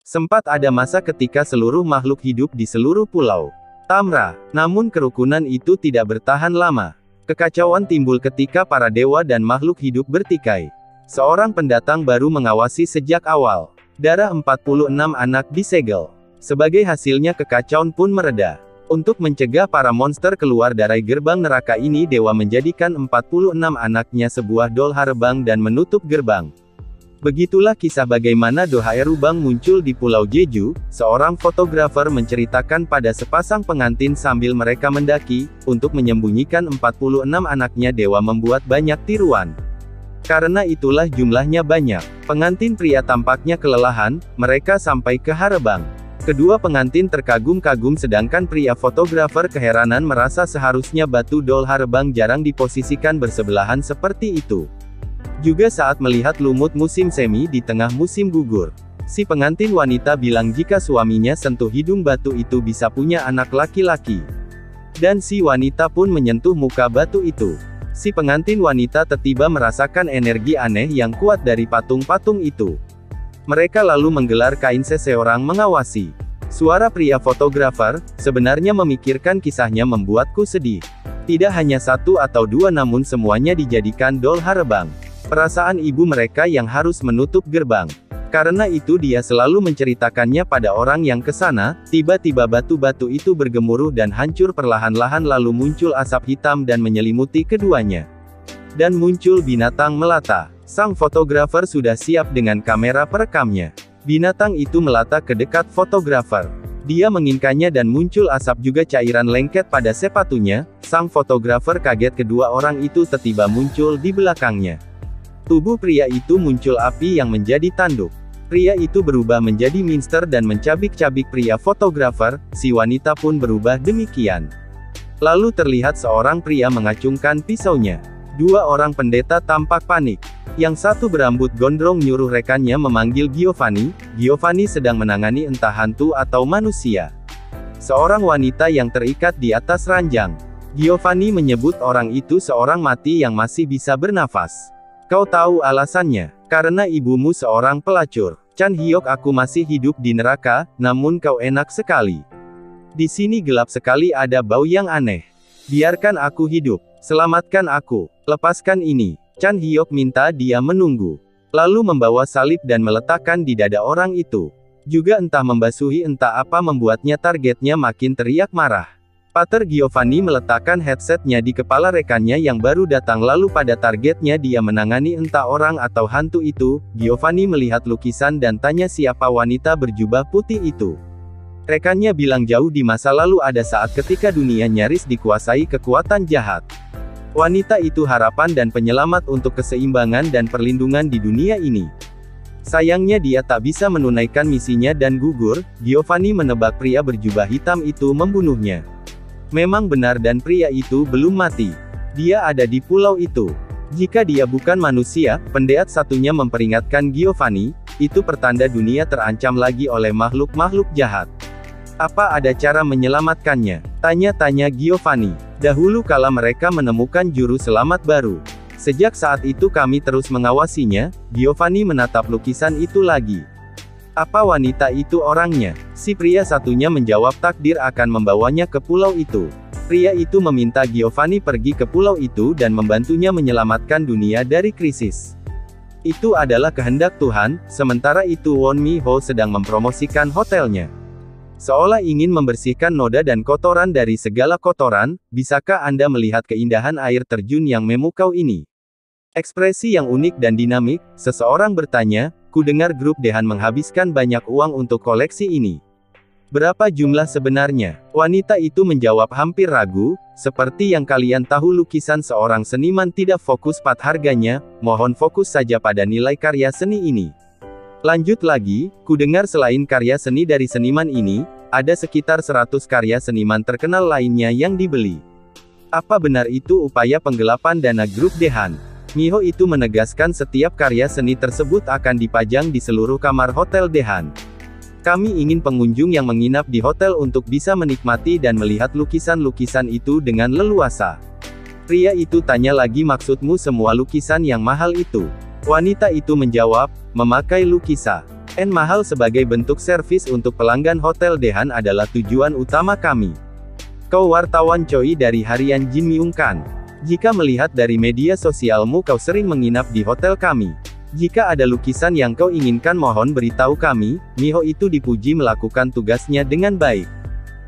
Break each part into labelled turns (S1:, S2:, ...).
S1: Sempat ada masa ketika seluruh makhluk hidup di seluruh pulau Tamra. Namun kerukunan itu tidak bertahan lama. Kekacauan timbul ketika para dewa dan makhluk hidup bertikai. Seorang pendatang baru mengawasi sejak awal. Darah 46 anak disegel. Sebagai hasilnya kekacauan pun mereda. Untuk mencegah para monster keluar dari gerbang neraka ini, dewa menjadikan 46 anaknya sebuah dol harebang dan menutup gerbang. Begitulah kisah bagaimana Do Haerubang muncul di Pulau Jeju. Seorang fotografer menceritakan pada sepasang pengantin sambil mereka mendaki. Untuk menyembunyikan 46 anaknya, dewa membuat banyak tiruan. Karena itulah jumlahnya banyak. Pengantin pria tampaknya kelelahan, mereka sampai ke Harebang. Kedua pengantin terkagum-kagum sedangkan pria fotografer keheranan merasa seharusnya batu dol Harebang jarang diposisikan bersebelahan seperti itu. Juga saat melihat lumut musim semi di tengah musim gugur. Si pengantin wanita bilang jika suaminya sentuh hidung batu itu bisa punya anak laki-laki. Dan si wanita pun menyentuh muka batu itu. Si pengantin wanita tiba-tiba merasakan energi aneh yang kuat dari patung-patung itu. Mereka lalu menggelar kain seseorang mengawasi. Suara pria fotografer, sebenarnya memikirkan kisahnya membuatku sedih. Tidak hanya satu atau dua namun semuanya dijadikan dol Harebang. Perasaan ibu mereka yang harus menutup gerbang. Karena itu dia selalu menceritakannya pada orang yang ke sana. Tiba-tiba batu-batu itu bergemuruh dan hancur perlahan-lahan lalu muncul asap hitam dan menyelimuti keduanya. Dan muncul binatang melata. Sang fotografer sudah siap dengan kamera perekamnya. Binatang itu melata ke dekat fotografer. Dia menginginkannya dan muncul asap juga cairan lengket pada sepatunya. Sang fotografer kaget kedua orang itu tiba-tiba muncul di belakangnya. Tubuh pria itu muncul api yang menjadi tanduk. Pria itu berubah menjadi monster dan mencabik-cabik pria fotografer, si wanita pun berubah demikian. Lalu terlihat seorang pria mengacungkan pisaunya. Dua orang pendeta tampak panik. Yang satu berambut gondrong nyuruh rekannya memanggil Giovanni. Giovanni sedang menangani entah hantu atau manusia. Seorang wanita yang terikat di atas ranjang. Giovanni menyebut orang itu seorang mati yang masih bisa bernafas. Kau tahu alasannya? Karena ibumu seorang pelacur. Chan Hyok, aku masih hidup di neraka, namun kau enak sekali. Di sini gelap sekali, ada bau yang aneh. Biarkan aku hidup. Selamatkan aku. Lepaskan ini. Chan Hyok minta dia menunggu. Lalu membawa salib dan meletakkan di dada orang itu. Juga entah membasuhi entah apa membuatnya targetnya makin teriak marah. Pater Giovanni meletakkan headsetnya di kepala rekannya yang baru datang lalu pada targetnya dia menangani entah orang atau hantu itu. Giovanni melihat lukisan dan tanya siapa wanita berjubah putih itu. Rekannya bilang jauh di masa lalu ada saat ketika dunia nyaris dikuasai kekuatan jahat. Wanita itu harapan dan penyelamat untuk keseimbangan dan perlindungan di dunia ini. Sayangnya dia tak bisa menunaikan misinya dan gugur. Giovanni menebak pria berjubah hitam itu membunuhnya. Memang benar dan pria itu belum mati. Dia ada di pulau itu. Jika dia bukan manusia, pendeat satunya memperingatkan Giovanni, itu pertanda dunia terancam lagi oleh makhluk-makhluk jahat. Apa ada cara menyelamatkannya? Tanya-tanya Giovanni. Dahulu kala mereka menemukan juru selamat baru. Sejak saat itu kami terus mengawasinya. Giovanni menatap lukisan itu lagi. Apa wanita itu orangnya? Si pria satunya menjawab takdir akan membawanya ke pulau itu. Pria itu meminta Giovanni pergi ke pulau itu dan membantunya menyelamatkan dunia dari krisis. Itu adalah kehendak Tuhan. Sementara itu Won Mi Ho sedang mempromosikan hotelnya. Seolah ingin membersihkan noda dan kotoran dari segala kotoran. Bisakah Anda melihat keindahan air terjun yang memukau ini? Ekspresi yang unik dan dinamik. Seseorang bertanya, ku dengar grup Dehan menghabiskan banyak uang untuk koleksi ini. Berapa jumlah sebenarnya? Wanita itu menjawab hampir ragu, seperti yang kalian tahu lukisan seorang seniman tidak fokus pada harganya, mohon fokus saja pada nilai karya seni ini. Lanjut lagi, ku dengar selain karya seni dari seniman ini, ada sekitar 100 karya seniman terkenal lainnya yang dibeli. Apa benar itu upaya penggelapan dana grup Dehan? Miho itu menegaskan setiap karya seni tersebut akan dipajang di seluruh kamar hotel Dehan. Kami ingin pengunjung yang menginap di hotel untuk bisa menikmati dan melihat lukisan-lukisan itu dengan leluasa. Pria itu tanya lagi, maksudmu semua lukisan yang mahal itu? Wanita itu menjawab, memakai lukisan. Mahal sebagai bentuk servis untuk pelanggan Hotel Dehan adalah tujuan utama kami. Kau wartawan Choi dari harian Jin Myung Kan. Jika melihat dari media sosialmu kau sering menginap di hotel kami. Jika ada lukisan yang kau inginkan mohon beritahu kami. Miho itu dipuji melakukan tugasnya dengan baik.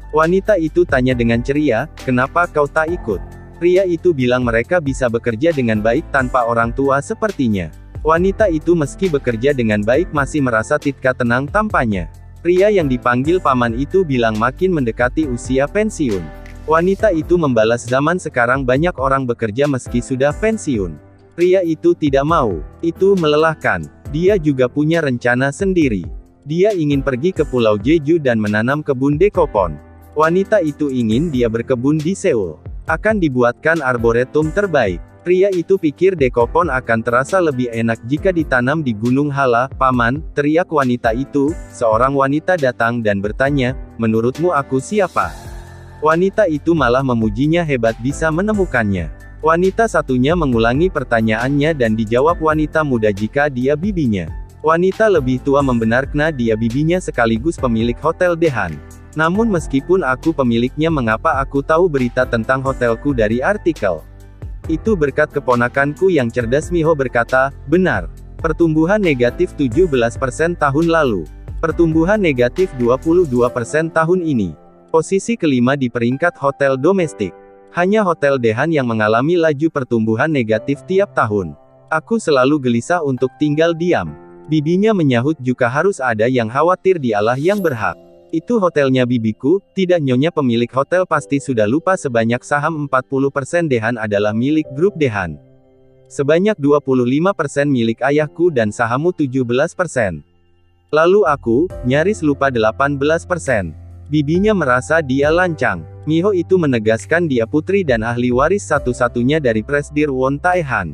S1: Wanita itu tanya dengan ceria, kenapa kau tak ikut? Pria itu bilang mereka bisa bekerja dengan baik tanpa orang tua sepertinya. Wanita itu meski bekerja dengan baik masih merasa tidak tenang tampaknya. Pria yang dipanggil paman itu bilang makin mendekati usia pensiun. Wanita itu membalas zaman sekarang banyak orang bekerja meski sudah pensiun. Pria itu tidak mau. Itu melelahkan. Dia juga punya rencana sendiri. Dia ingin pergi ke Pulau Jeju dan menanam kebun dekopon. Wanita itu ingin dia berkebun di Seoul. Akan dibuatkan arboretum terbaik. Pria itu pikir dekopon akan terasa lebih enak jika ditanam di Gunung Hala. Paman, teriak wanita itu. Seorang wanita datang dan bertanya, menurutmu aku siapa? Wanita itu malah memujinya hebat bisa menemukannya. Wanita satunya mengulangi pertanyaannya dan dijawab wanita muda jika dia bibinya. Wanita lebih tua membenarkan dia bibinya sekaligus pemilik Hotel Dehan. Namun meskipun aku pemiliknya mengapa aku tahu berita tentang hotelku dari artikel? Itu berkat keponakanku yang cerdas. Miho berkata, benar. Pertumbuhan negatif 17% tahun lalu. Pertumbuhan negatif 22% tahun ini. Posisi kelima di peringkat hotel domestik. Hanya Hotel Dehan yang mengalami laju pertumbuhan negatif tiap tahun. Aku selalu gelisah untuk tinggal diam. Bibinya menyahut juga harus ada yang khawatir dialah yang berhak. Itu hotelnya bibiku, tidak nyonya pemilik hotel pasti sudah lupa sebanyak saham 40% Dehan adalah milik grup Dehan. Sebanyak 25% milik ayahku dan sahammu 17%. Lalu aku, nyaris lupa 18%. Bibinya merasa dia lancang. Miho itu menegaskan dia putri dan ahli waris satu-satunya dari Presdir Won Taehan.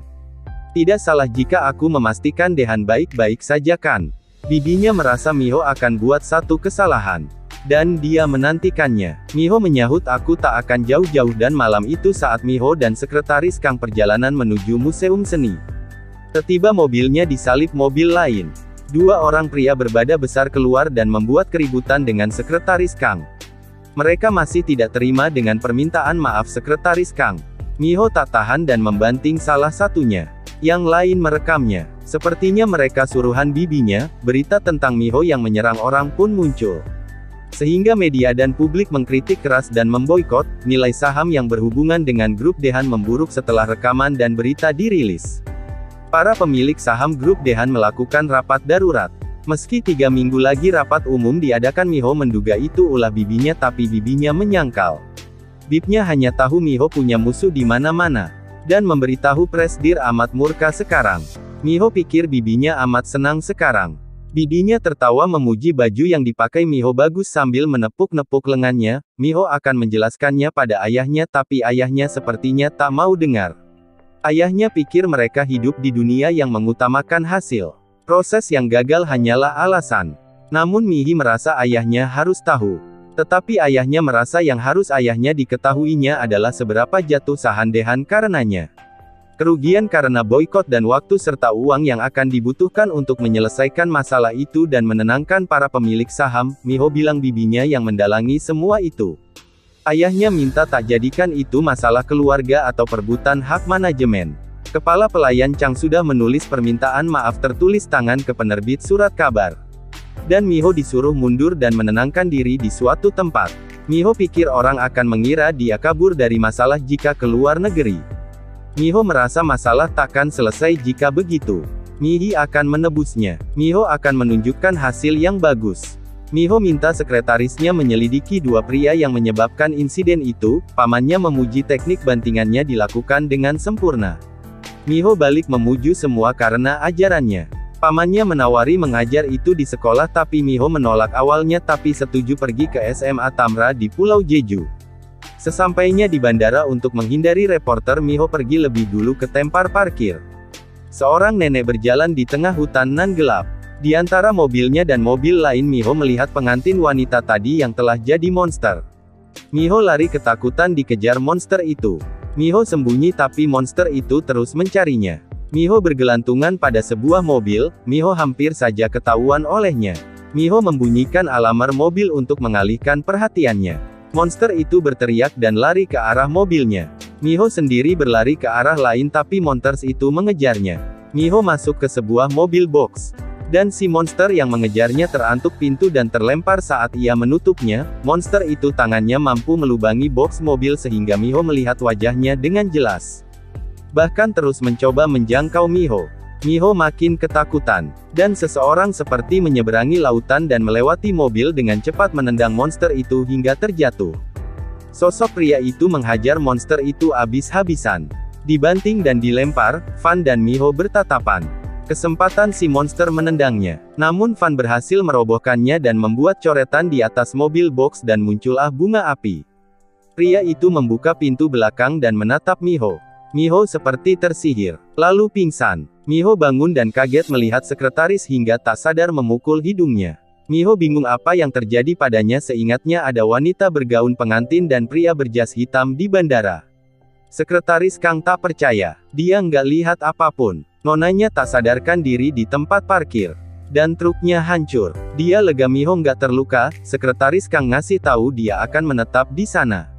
S1: Tidak salah jika aku memastikan Dehan baik-baik saja kan? Bibinya merasa Miho akan buat satu kesalahan. Dan dia menantikannya. Miho menyahut aku tak akan jauh-jauh dan malam itu saat Miho dan sekretaris Kang perjalanan menuju museum seni. Tiba-tiba mobilnya disalip mobil lain. Dua orang pria berbada besar keluar dan membuat keributan dengan sekretaris Kang. Mereka masih tidak terima dengan permintaan maaf sekretaris Kang. Miho tak tahan dan membanting salah satunya. Yang lain merekamnya. Sepertinya mereka suruhan bibinya. Berita tentang Miho yang menyerang orang pun muncul. Sehingga media dan publik mengkritik keras dan memboikot. Nilai saham yang berhubungan dengan grup Dehan memburuk setelah rekaman dan berita dirilis. Para pemilik saham grup Dehan melakukan rapat darurat. Meski 3 minggu lagi rapat umum diadakan, Miho menduga itu ulah bibinya tapi bibinya menyangkal. Bibnya hanya tahu Miho punya musuh di mana-mana. Dan memberitahu Presdir amat murka sekarang. Miho pikir bibinya amat senang sekarang. Bibinya tertawa memuji baju yang dipakai Miho bagus sambil menepuk-nepuk lengannya. Miho akan menjelaskannya pada ayahnya tapi ayahnya sepertinya tak mau dengar. Ayahnya pikir mereka hidup di dunia yang mengutamakan hasil. Proses yang gagal hanyalah alasan. Namun Mihi merasa ayahnya harus tahu. Tetapi ayahnya merasa yang harus ayahnya diketahuinya adalah seberapa jatuh saham Dehan karenanya. Kerugian karena boikot dan waktu serta uang yang akan dibutuhkan untuk menyelesaikan masalah itu dan menenangkan para pemilik saham. Miho bilang bibinya yang mendalangi semua itu. Ayahnya minta tak jadikan itu masalah keluarga atau perebutan hak manajemen. Kepala pelayan Chang sudah menulis permintaan maaf tertulis tangan ke penerbit surat kabar. Dan Miho disuruh mundur dan menenangkan diri di suatu tempat. Miho pikir orang akan mengira dia kabur dari masalah jika keluar negeri. Miho merasa masalah takkan selesai jika begitu. Mihi akan menebusnya. Miho akan menunjukkan hasil yang bagus. Miho minta sekretarisnya menyelidiki dua pria yang menyebabkan insiden itu. Pamannya memuji teknik bantingannya dilakukan dengan sempurna. Miho balik memuju semua karena ajarannya. Pamannya menawari mengajar itu di sekolah tapi Miho menolak awalnya tapi setuju pergi ke SMA Tamra di Pulau Jeju. Sesampainya di bandara untuk menghindari reporter, Miho pergi lebih dulu ke tempat parkir. Seorang nenek berjalan di tengah hutan nan gelap. Di antara mobilnya dan mobil lain Miho melihat pengantin wanita tadi yang telah jadi monster. Miho lari ketakutan dikejar monster itu. Miho sembunyi tapi monster itu terus mencarinya. Miho bergelantungan pada sebuah mobil, Miho hampir saja ketahuan olehnya. Miho membunyikan alarm mobil untuk mengalihkan perhatiannya. Monster itu berteriak dan lari ke arah mobilnya. Miho sendiri berlari ke arah lain tapi monsters itu mengejarnya. Miho masuk ke sebuah mobil box. Dan si monster yang mengejarnya terantuk pintu dan terlempar saat ia menutupnya. Monster itu tangannya mampu melubangi box mobil sehingga Miho melihat wajahnya dengan jelas. Bahkan terus mencoba menjangkau Miho. Miho makin ketakutan. Dan seseorang seperti menyeberangi lautan dan melewati mobil dengan cepat menendang monster itu hingga terjatuh. Sosok pria itu menghajar monster itu habis-habisan. Dibanting dan dilempar, Van dan Miho bertatapan. Kesempatan si monster menendangnya. Namun Van berhasil merobohkannya dan membuat coretan di atas mobil box dan muncullah bunga api. Pria itu membuka pintu belakang dan menatap Miho. Miho seperti tersihir, lalu pingsan. Miho bangun dan kaget melihat sekretaris hingga tak sadar memukul hidungnya. Miho bingung apa yang terjadi padanya seingatnya ada wanita bergaun pengantin dan pria berjas hitam di bandara. Sekretaris Kang tak percaya, dia nggak lihat apapun. Nonanya tak sadarkan diri di tempat parkir. Dan truknya hancur. Dia lega Miho nggak terluka, sekretaris Kang ngasih tahu dia akan menetap di sana.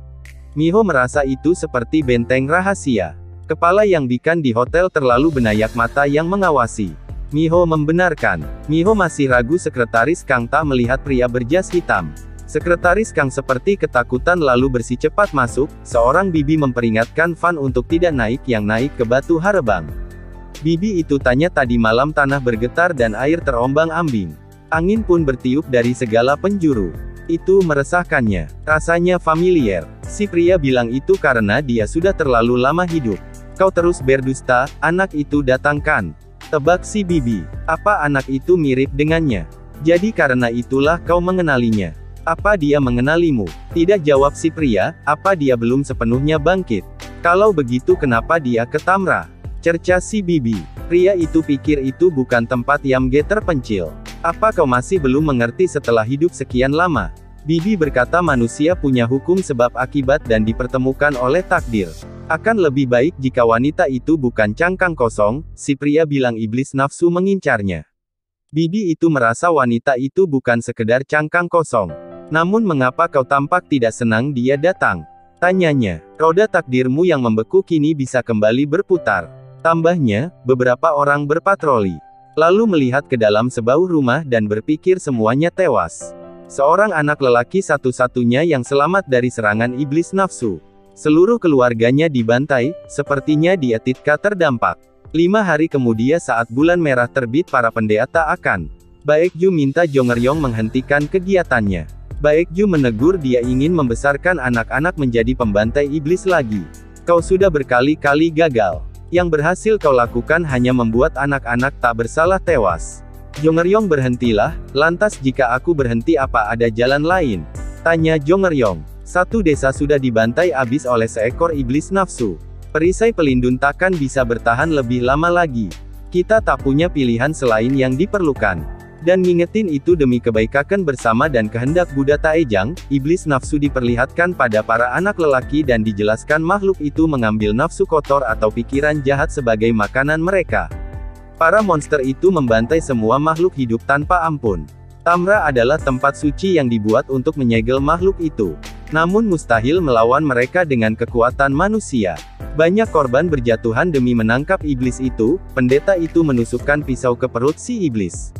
S1: Miho merasa itu seperti benteng rahasia. Kepala yang bikan di hotel terlalu benayak mata yang mengawasi. Miho membenarkan. Miho masih ragu sekretaris Kang tak melihat pria berjas hitam. Sekretaris Kang seperti ketakutan lalu bersecepat masuk, seorang bibi memperingatkan Van untuk tidak naik yang naik ke batu harebang. Bibi itu tanya tadi malam tanah bergetar dan air terombang-ambing. Angin pun bertiup dari segala penjuru. Itu meresahkannya. Rasanya familiar. Si pria bilang itu karena dia sudah terlalu lama hidup. Kau terus berdusta, anak itu datangkan. Tebak si bibi. Apa anak itu mirip dengannya? Jadi karena itulah kau mengenalinya. Apa dia mengenalimu? Tidak jawab si pria, apa dia belum sepenuhnya bangkit? Kalau begitu kenapa dia ke Tamra? Cerca si bibi. Pria itu pikir itu bukan tempat Yamge terpencil. Apa kau masih belum mengerti setelah hidup sekian lama? Bibi berkata manusia punya hukum sebab akibat dan dipertemukan oleh takdir. Akan lebih baik jika wanita itu bukan cangkang kosong, si pria bilang iblis nafsu mengincarnya. Bibi itu merasa wanita itu bukan sekedar cangkang kosong. Namun mengapa kau tampak tidak senang dia datang? Tanyanya. Roda takdirmu yang membeku kini bisa kembali berputar. Tambahnya, beberapa orang berpatroli. Lalu melihat ke dalam sebuah rumah dan berpikir semuanya tewas. Seorang anak lelaki satu-satunya yang selamat dari serangan iblis nafsu. Seluruh keluarganya dibantai, sepertinya dia tidak terdampak. 5 hari kemudian saat bulan merah terbit para pendeta akan. Baekju minta Jongeryong menghentikan kegiatannya. Baekju menegur dia ingin membesarkan anak-anak menjadi pembantai iblis lagi. Kau sudah berkali-kali gagal. Yang berhasil kau lakukan hanya membuat anak-anak tak bersalah tewas. Jongeryong berhentilah, lantas jika aku berhenti apa ada jalan lain? Tanya Jongeryong. Satu desa sudah dibantai habis oleh seekor iblis nafsu. Perisai pelindung takkan bisa bertahan lebih lama lagi. Kita tak punya pilihan selain yang diperlukan. Dan ngingetin itu demi kebaikan bersama dan kehendak Buddha Taejang, iblis nafsu diperlihatkan pada para anak lelaki dan dijelaskan makhluk itu mengambil nafsu kotor atau pikiran jahat sebagai makanan mereka. Para monster itu membantai semua makhluk hidup tanpa ampun. Tamra adalah tempat suci yang dibuat untuk menyegel makhluk itu. Namun mustahil melawan mereka dengan kekuatan manusia. Banyak korban berjatuhan demi menangkap iblis itu, pendeta itu menusukkan pisau ke perut si iblis.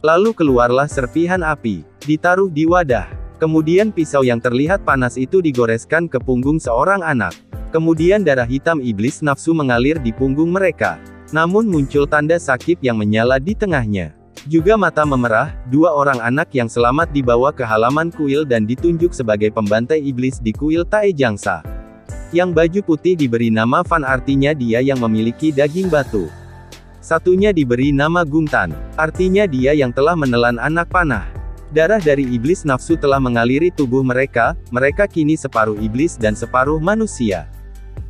S1: Lalu keluarlah serpihan api, ditaruh di wadah. Kemudian pisau yang terlihat panas itu digoreskan ke punggung seorang anak. Kemudian darah hitam iblis nafsu mengalir di punggung mereka. Namun muncul tanda sakit yang menyala di tengahnya. Juga mata memerah, 2 orang anak yang selamat dibawa ke halaman kuil dan ditunjuk sebagai pembantai iblis di kuil Taejangsa. Yang baju putih diberi nama Van artinya dia yang memiliki daging batu. Satunya diberi nama Gungtan, artinya dia yang telah menelan anak panah. Darah dari iblis nafsu telah mengaliri tubuh mereka, mereka kini separuh iblis dan separuh manusia.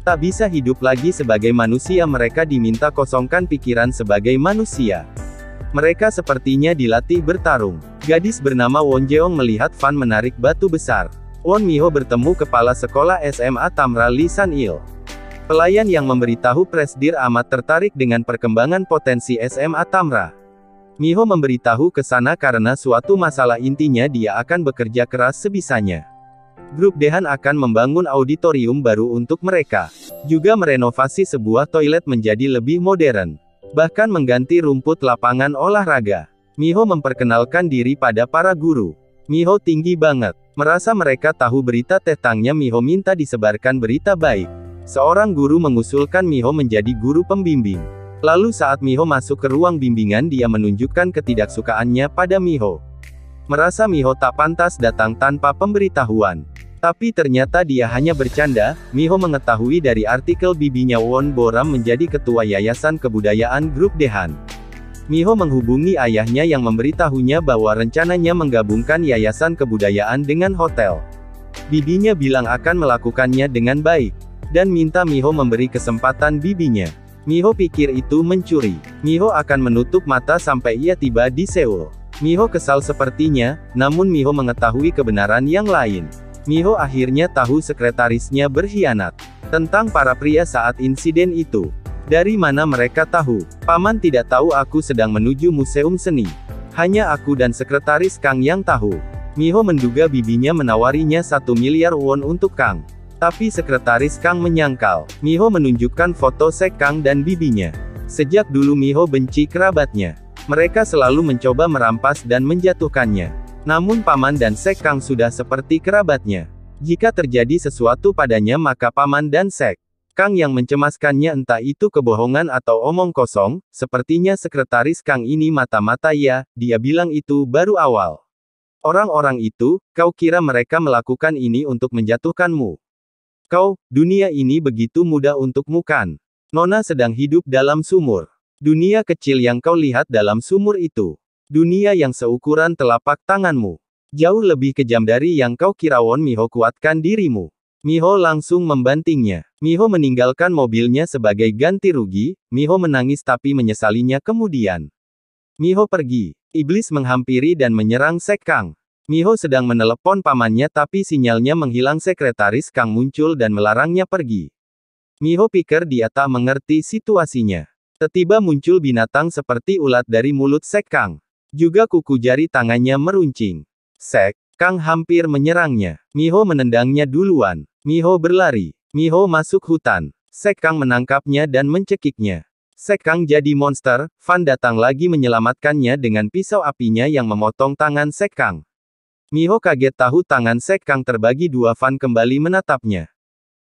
S1: Tak bisa hidup lagi sebagai manusia mereka diminta kosongkan pikiran sebagai manusia. Mereka sepertinya dilatih bertarung. Gadis bernama Won Jeong melihat Van menarik batu besar. Won Miho bertemu kepala sekolah SMA Tamra Lee San Il. Pelayan yang memberitahu Presdir amat tertarik dengan perkembangan potensi SMA Tamra. Miho memberitahu ke sana karena suatu masalah, intinya dia akan bekerja keras sebisanya. Grup Dehan akan membangun auditorium baru untuk mereka. Juga merenovasi sebuah toilet menjadi lebih modern. Bahkan mengganti rumput lapangan olahraga. Miho memperkenalkan diri pada para guru. Miho tinggi banget. Merasa mereka tahu berita tentangnya, Miho minta disebarkan berita baik. Seorang guru mengusulkan Miho menjadi guru pembimbing. Lalu saat Miho masuk ke ruang bimbingan, dia menunjukkan ketidaksukaannya pada Miho. Merasa Miho tak pantas datang tanpa pemberitahuan. Tapi ternyata dia hanya bercanda. Miho mengetahui dari artikel bibinya Won Boram menjadi ketua Yayasan Kebudayaan Grup Dehan. Miho menghubungi ayahnya yang memberitahunya bahwa rencananya menggabungkan Yayasan Kebudayaan dengan hotel. Bibinya bilang akan melakukannya dengan baik. Dan minta Miho memberi kesempatan bibinya. Miho pikir itu mencuri. Miho akan menutup mata sampai ia tiba di Seoul. Miho kesal sepertinya, namun Miho mengetahui kebenaran yang lain. Miho akhirnya tahu sekretarisnya berkhianat. Tentang para pria saat insiden itu. Dari mana mereka tahu? Paman tidak tahu aku sedang menuju museum seni. Hanya aku dan sekretaris Kang yang tahu. Miho menduga bibinya menawarinya 1 miliar won untuk Kang. Tapi sekretaris Kang menyangkal. Miho menunjukkan foto Sek Kang dan bibinya. Sejak dulu Miho benci kerabatnya. Mereka selalu mencoba merampas dan menjatuhkannya. Namun Paman dan Sek Kang sudah seperti kerabatnya. Jika terjadi sesuatu padanya maka Paman dan Sek Kang yang mencemaskannya, entah itu kebohongan atau omong kosong. Sepertinya sekretaris Kang ini mata-mata ya, dia bilang itu baru awal. Orang-orang itu, kau kira mereka melakukan ini untuk menjatuhkanmu? Kau, dunia ini begitu mudah untukmu kan? Nona sedang hidup dalam sumur. Dunia kecil yang kau lihat dalam sumur itu. Dunia yang seukuran telapak tanganmu. Jauh lebih kejam dari yang kau kira. Won Miho, kuatkan dirimu. Miho langsung membantingnya. Miho meninggalkan mobilnya sebagai ganti rugi. Miho menangis tapi menyesalinya kemudian. Miho pergi. Iblis menghampiri dan menyerang Sek Kang. Miho sedang menelepon pamannya tapi sinyalnya menghilang. Sekretaris Kang muncul dan melarangnya pergi. Miho pikir dia tak mengerti situasinya. Tiba-tiba muncul binatang seperti ulat dari mulut Sek Kang. Juga kuku jari tangannya meruncing. Sek Kang hampir menyerangnya. Miho menendangnya duluan. Miho berlari. Miho masuk hutan. Sek Kang menangkapnya dan mencekiknya. Sek Kang jadi monster. Fan datang lagi menyelamatkannya dengan pisau apinya yang memotong tangan Sek Kang. Miho kaget tahu tangan Sek Kang terbagi dua. Fan kembali menatapnya.